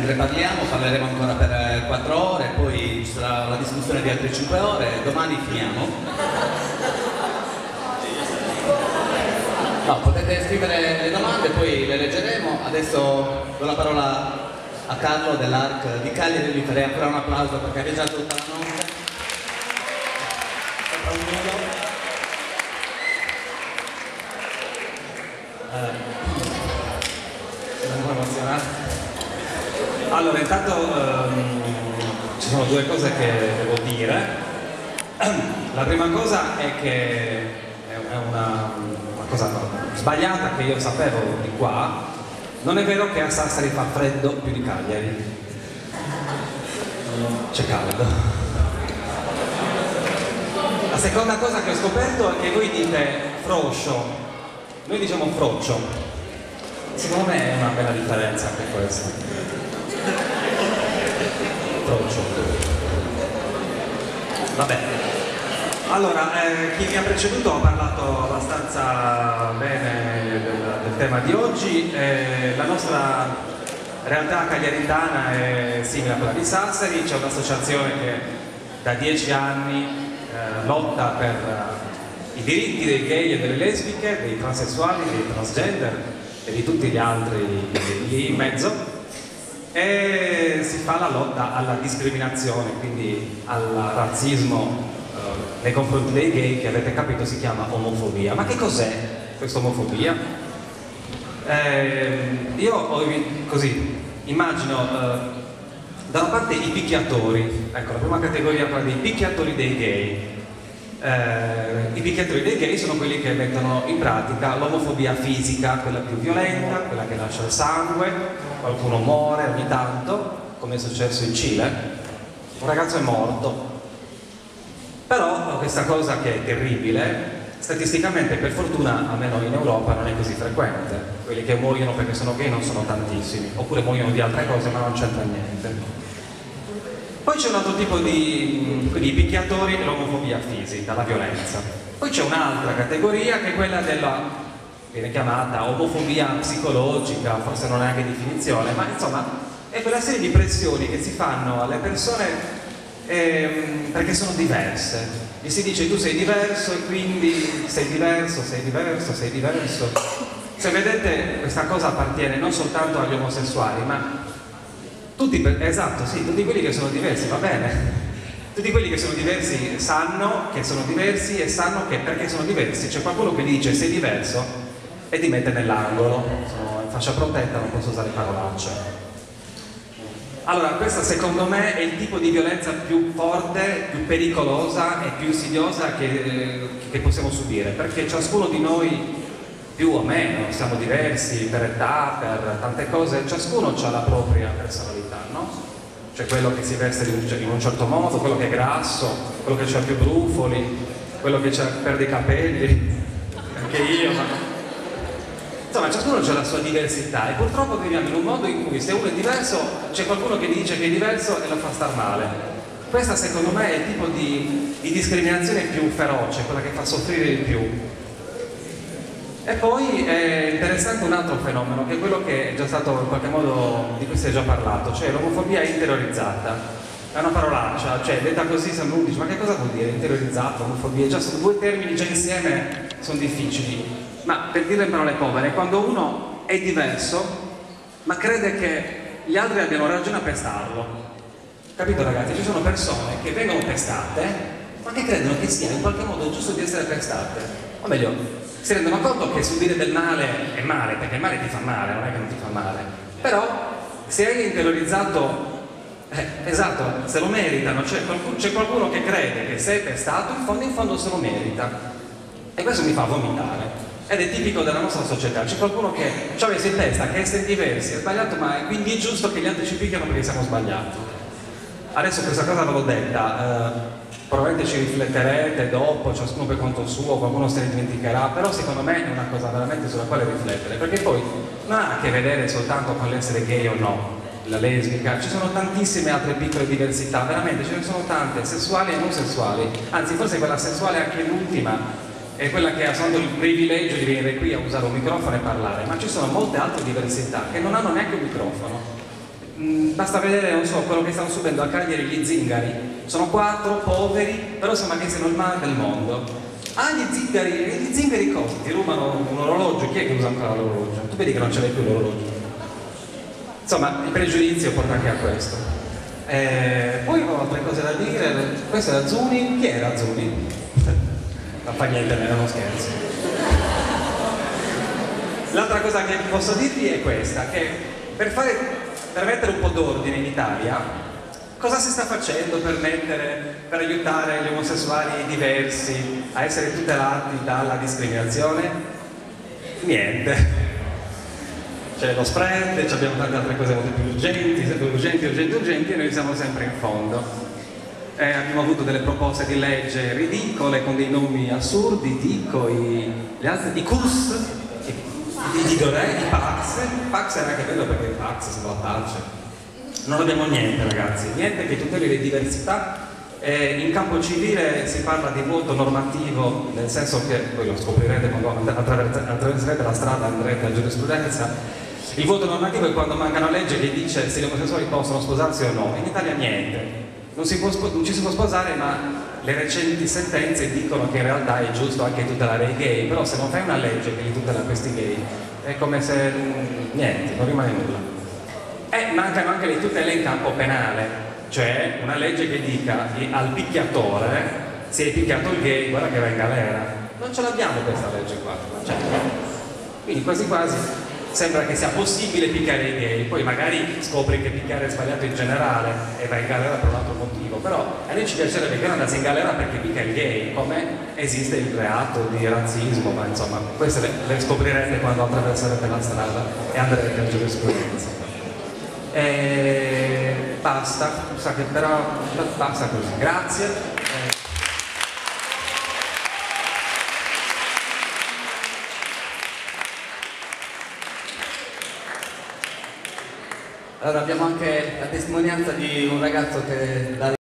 mentre parleremo ancora per 4 ore, poi ci sarà la discussione di altre 5 ore, domani finiamo. No, potete scrivere le domande, poi le leggeremo. Adesso do la parola a Carlo dell'ARC di Cagliari, gli farei ancora un applauso perché ha viaggiato tutta la notte. Sono un po' emozionato. Allora, intanto ci sono due cose che devo dire. La prima cosa è che è una cosa sbagliata che io sapevo di qua. Non è vero che a Sassari fa freddo più di Cagliari. C'è caldo. La seconda cosa che ho scoperto è che voi dite froscio, noi diciamo froccio. Secondo me è una bella differenza anche questa. Froccio. Vabbè. Allora, chi mi ha preceduto ha parlato abbastanza bene del tema di oggi. La nostra realtà cagliaritana è simile a quella di Sassari, c'è un'associazione che da 10 anni lotta per i diritti dei gay e delle lesbiche, dei transessuali, dei transgender e di tutti gli altri lì in mezzo, e si fa la lotta alla discriminazione, quindi al razzismo nei confronti dei gay, che avete capito si chiama omofobia. Ma che cos'è questa omofobia? Io così immagino da una parte i picchiatori, ecco, la prima categoria è quella dei picchiatori dei gay. I picchiatori dei gay sono quelli che mettono in pratica l'omofobia fisica, quella più violenta, quella che lascia il sangue, qualcuno muore ogni tanto, come è successo in Cile, un ragazzo è morto. Però questa cosa, che è terribile, statisticamente per fortuna, almeno in Europa, non è così frequente. Quelli che muoiono perché sono gay non sono tantissimi, oppure muoiono di altre cose ma non c'entra niente. Poi c'è un altro tipo di picchiatori, l'omofobia fisica, la violenza. Poi c'è un'altra categoria che è quella viene chiamata omofobia psicologica, forse non è anche definizione, ma insomma è quella serie di pressioni che si fanno alle persone perché sono diverse. Gli si dice tu sei diverso e quindi sei diverso, sei diverso, sei diverso. Se vedete, questa cosa appartiene non soltanto agli omosessuali, ma tutti quelli che sono diversi, va bene. Tutti quelli che sono diversi sanno che sono diversi e sanno che perché sono diversi c'è qualcuno che gli dice sei diverso e ti mette nell'angolo. Sono in fascia protetta, non posso usare parolacce. Allora, questa secondo me è il tipo di violenza più forte, più pericolosa e più insidiosa che possiamo subire, perché ciascuno di noi, più o meno, siamo diversi per età, per tante cose, ciascuno ha la propria personalità, no? C'è quello che si veste in un certo modo, quello che è grasso, quello che ha più brufoli, quello che perde i capelli, anche io. Insomma, ciascuno ha la sua diversità e purtroppo viviamo in un mondo in cui se uno è diverso c'è qualcuno che dice che è diverso e lo fa star male. Questa secondo me è il tipo di discriminazione più feroce, quella che fa soffrire di più. E poi è interessante un altro fenomeno, che è quello che è già stato in qualche modo, di cui si è già parlato, cioè l'omofobia interiorizzata. È una parolaccia, cioè detta così sembra uno dice ma che cosa vuol dire interiorizzata, omofobia? Già sono due termini, già insieme sono difficili. Ma per dire in parole povere, quando uno è diverso, ma crede che gli altri abbiano ragione a pestarlo. Capito ragazzi? Ci sono persone che vengono pestate, ma che credono che sia in qualche modo giusto di essere pestate. O meglio, si rendono conto che subire del male è male, perché il male ti fa male, non è che non ti fa male. Però, se hai interiorizzato, esatto, se lo meritano, c'è qualcuno che crede che se è pestato, in fondo se lo merita. E questo mi fa vomitare. Ed è tipico della nostra società, c'è qualcuno che ci ha messo in testa che essere diversi è sbagliato, ma quindi è giusto che gli altri ci picchiano perché siamo sbagliati. Adesso questa cosa non l'ho detta, probabilmente ci rifletterete dopo, ciascuno per conto suo, qualcuno se ne dimenticherà, però secondo me è una cosa veramente sulla quale riflettere, perché poi non ha a che vedere soltanto con l'essere gay o no, la lesbica, ci sono tantissime altre piccole diversità, veramente ce ne sono tante, sessuali e non sessuali, anzi forse quella sessuale è anche l'ultima, è quella che ha soltanto il privilegio di venire qui a usare un microfono e parlare, ma ci sono molte altre diversità che non hanno neanche un microfono. basta vedere, non so, quello che stanno subendo a Cagliari gli zingari. Sono 4 poveri, però sembra che siano il male del mondo. Ah, gli zingari cosa? Ti rubano un orologio, chi è che usa ancora l'orologio? Tu vedi che non ce l'hai più l'orologio. Insomma, il pregiudizio porta anche a questo. Poi ho altre cose da dire, questo è Azzuni, chi era Azzuni? Non fa niente, era uno scherzo. L'altra cosa che posso dirvi è questa, che per mettere un po' d'ordine in Italia, cosa si sta facendo per aiutare gli omosessuali diversi a essere tutelati dalla discriminazione? Niente. C'è lo spread, abbiamo tante altre cose molto più urgenti e noi siamo sempre in fondo. Abbiamo avuto delle proposte di legge ridicole con dei nomi assurdi, Dico, gli altri, i CUS, i Dorè, i Pax era anche bello perché il Pax si va a pace. Non abbiamo niente, ragazzi, niente che tuteli le diversità. In campo civile si parla di voto normativo, nel senso che, voi lo scoprirete quando attraverserete la strada, andrete a giurisprudenza. Il voto normativo è quando manca una legge che dice se gli omosessuali possono sposarsi o no. In Italia niente. Non ci si può sposare, ma le recenti sentenze dicono che in realtà è giusto anche tutelare i gay, però se non fai una legge che li tutela questi gay è come se niente, non rimane nulla. E mancano anche le tutele in campo penale, cioè una legge che dica al picchiatore, se hai picchiato il gay guarda che va in galera. Non ce l'abbiamo questa legge qua, cioè, quindi quasi quasi sembra che sia possibile picchiare i gay, poi magari scopri che picchiare è sbagliato in generale e vai in galera per un altro motivo, però a noi ci piacerebbe che non andassi in galera perché picchia il gay, come esiste il reato di razzismo, ma insomma queste le scoprirete quando attraverserete la strada e andrete a giurisprudenza. Basta, sa che però basta così, grazie. Allora abbiamo anche la testimonianza di un ragazzo che